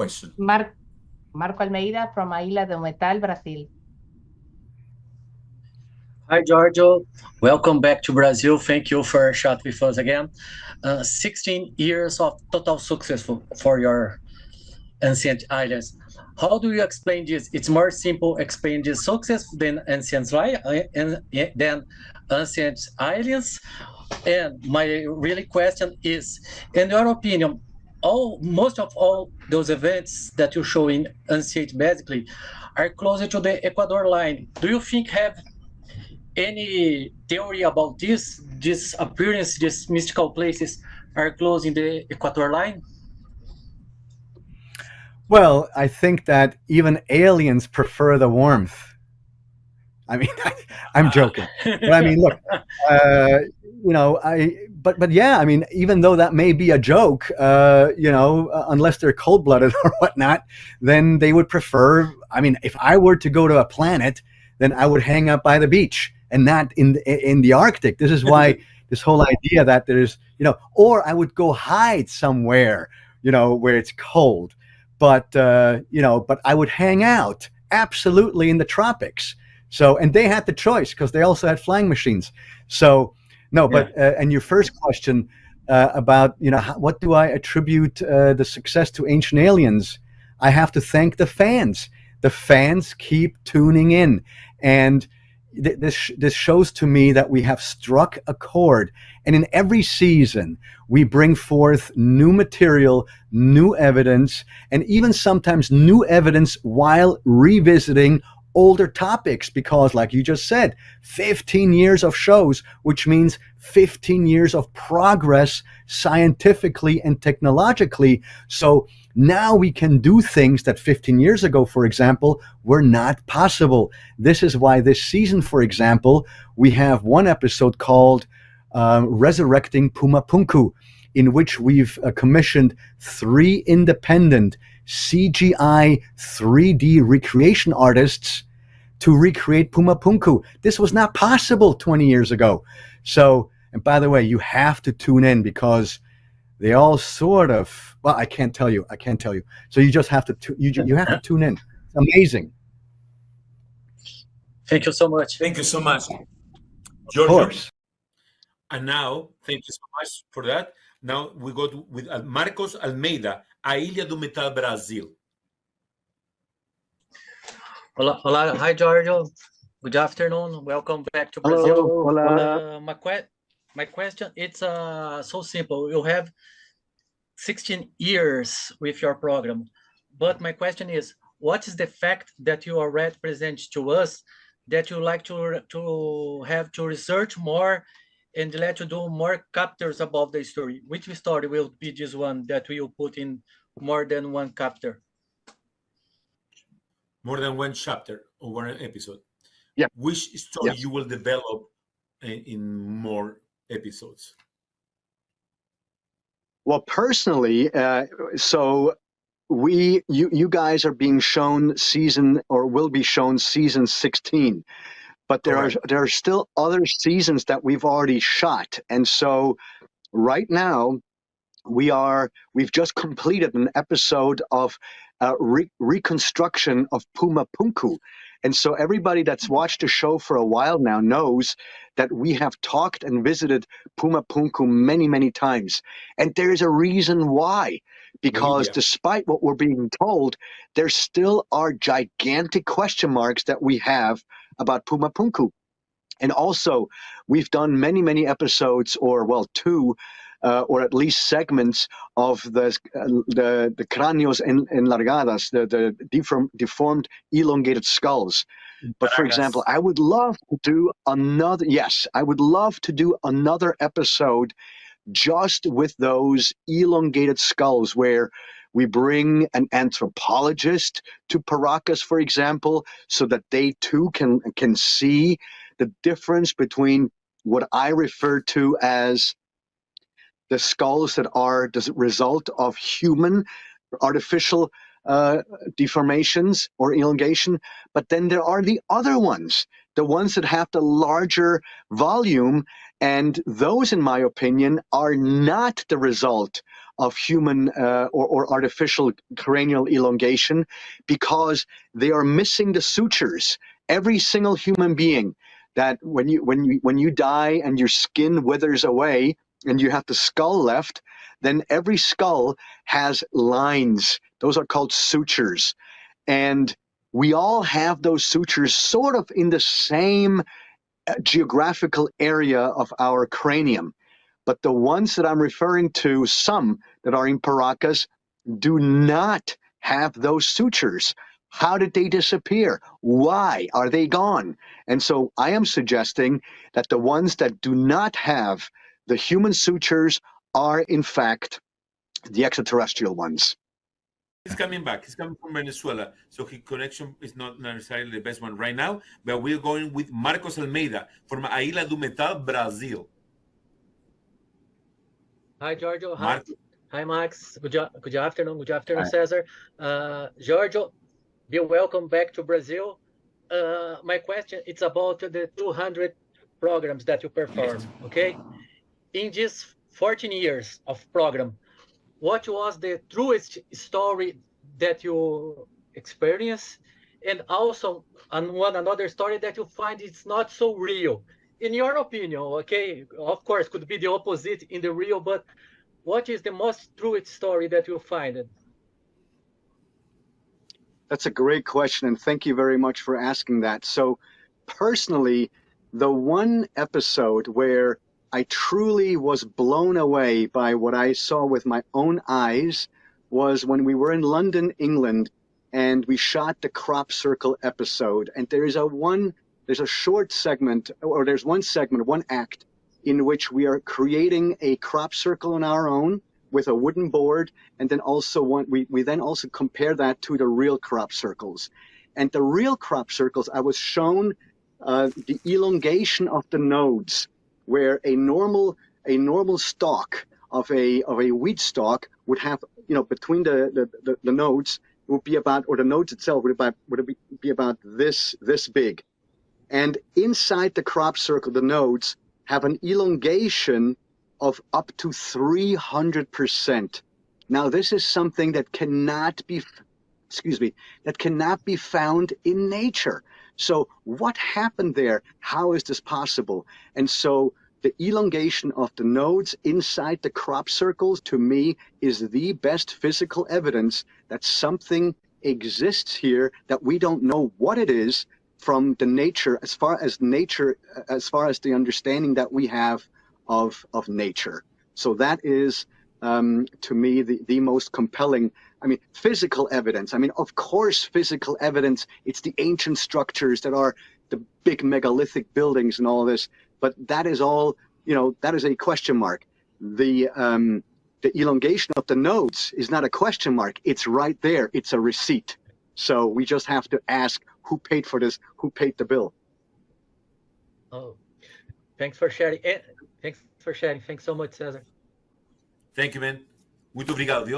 question. Marco Almeida from Ilha do Metal, Brazil. Hi, Giorgio. Welcome back to Brazil. Thank you for a shot with us again. 16 years of total success for your ancient islands. How do you explain this? It's more simple explain this success than ancient islands. And my really question is, in your opinion, most of all those events that you show in ancient basically are closer to the Ecuador line. Do you think have any theory about this appearance, these mystical places are close in the Equator line? Well, I think that even aliens prefer the warmth. I mean, I'm joking, but I mean, look, but yeah, I mean, even though that may be a joke, unless they're cold-blooded or whatnot, then they would prefer. I mean, if I were to go to a planet, then I would hang out by the beach and not in the Arctic. This is why this whole idea that there's, or I would go hide somewhere, where it's cold. But but I would hang out absolutely in the tropics. So, and they had the choice because they also had flying machines. So, no, but and your first question about what do I attribute the success to Ancient Aliens? I have to thank the fans. The fans keep tuning in, and this shows to me that we have struck a chord. And in every season, we bring forth new material, new evidence, and even sometimes new evidence while revisiting older topics. Because, like you just said, 15 years of shows, which means 15 years of progress scientifically and technologically. So now we can do things that 15 years ago, for example, were not possible. This is why this season, for example, we have one episode called Resurrecting Pumapunku, in which we've commissioned 3 independent CGI 3D recreation artists to recreate Pumapunku. This was not possible 20 years ago. So, and by the way, you have to tune in because they all sort of, well, I can't tell you. So you just have to, you have to tune in. It's amazing. Thank you so much. Thank you so much, Giorgio. Of course. And now, thank you so much for that. Now we go with Marcos Almeida, A Ilha do Metal, Brazil. Hola, hi Giorgio. Good afternoon. Welcome back to Brazil. Hola. My question, it's so simple. You have 16 years with your program, but my question is, what is the fact that you already present to us that you like to have to research more and let you do more chapters about the story? Which story will be this one that we will put in more than one chapter? More than one chapter or one episode? Yeah. Which story you will develop in more episodes? Well, personally, so you guys are being shown will be shown season 16. But there are still other seasons that we've already shot. And so right now we've just completed an episode of reconstruction of Pumapunku. And so everybody that's watched the show for a while now knows that we have talked and visited Pumapunku many, many times. And there is a reason why. Because despite what we're being told, there still are gigantic question marks that we have about Pumapunku. And also, we've done many, many episodes, or 2, or at least segments of the cráneos enlargadas, the deformed, elongated skulls. But for example, I would love to do another episode just with those elongated skulls, where we bring an anthropologist to Paracas, for example, so that they too can see the difference between what I refer to as the skulls that are the result of human artificial deformations or elongation. But then there are the other ones, the ones that have the larger volume, and those, in my opinion, are not the result of human or artificial cranial elongation because they are missing the sutures. Every single human being that when you die and your skin withers away and you have the skull left, then every skull has lines. Those are called sutures. And we all have those sutures sort of in the same geographical area of our cranium. But the ones that I'm referring to, some that are in Paracas, do not have those sutures. How did they disappear? Why are they gone? And so I am suggesting that the ones that do not have the human sutures are, in fact, the extraterrestrial ones. He's coming back. He's coming from Venezuela, so his connection is not necessarily the best one right now. But we're going with Marcos Almeida from A Ilha do Metal, Brazil. Hi, Giorgio. Hi, Max. Good afternoon. Good afternoon, Hi. Cesar. Giorgio, be welcome back to Brazil. My question is about the 200 programs that you perform, okay? In these 14 years of program, what was the truest story that you experienced? And also another story that you find it's not so real. In your opinion, okay, of course, could be the opposite in the real, but what is the most truest story that you find? That's a great question, and thank you very much for asking that. So, personally, the one episode where I truly was blown away by what I saw with my own eyes was when we were in London, England, and we shot the crop circle episode. And there's a short segment, or there's one segment, one act, in which we are creating a crop circle on our own with a wooden board, and then also we then also compare that to the real crop circles. And the real crop circles, I was shown the elongation of the nodes, where a normal stalk of a wheat stalk would have, between the nodes would be about, or the nodes itself would be about this big. And inside the crop circle, the nodes have an elongation of up to 300%. Now, this is something that cannot be found in nature. So what happened there? How is this possible? And so the elongation of the nodes inside the crop circles, to me, is the best physical evidence that something exists here that we don't know what it is from the nature, as far as the understanding that we have of nature. So that is, to me, the most compelling. I mean, physical evidence. I mean, of course, physical evidence. It's the ancient structures that are the big megalithic buildings and all this. But that is all, that is a question mark. The elongation of the nodes is not a question mark. It's right there. It's a receipt. So we just have to ask who paid for this, who paid the bill. Oh, thanks for sharing. Thanks so much, Cesar. Thank you, man. Muito obrigado, viu?